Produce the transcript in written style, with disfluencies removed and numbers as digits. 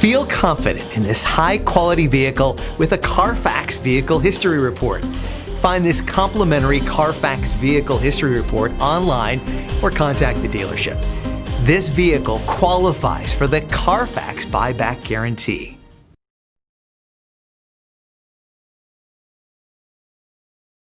Feel confident in this high-quality vehicle with a Carfax Vehicle History Report. Find this complimentary Carfax Vehicle History Report online or contact the dealership. This vehicle qualifies for the Carfax Buyback Guarantee.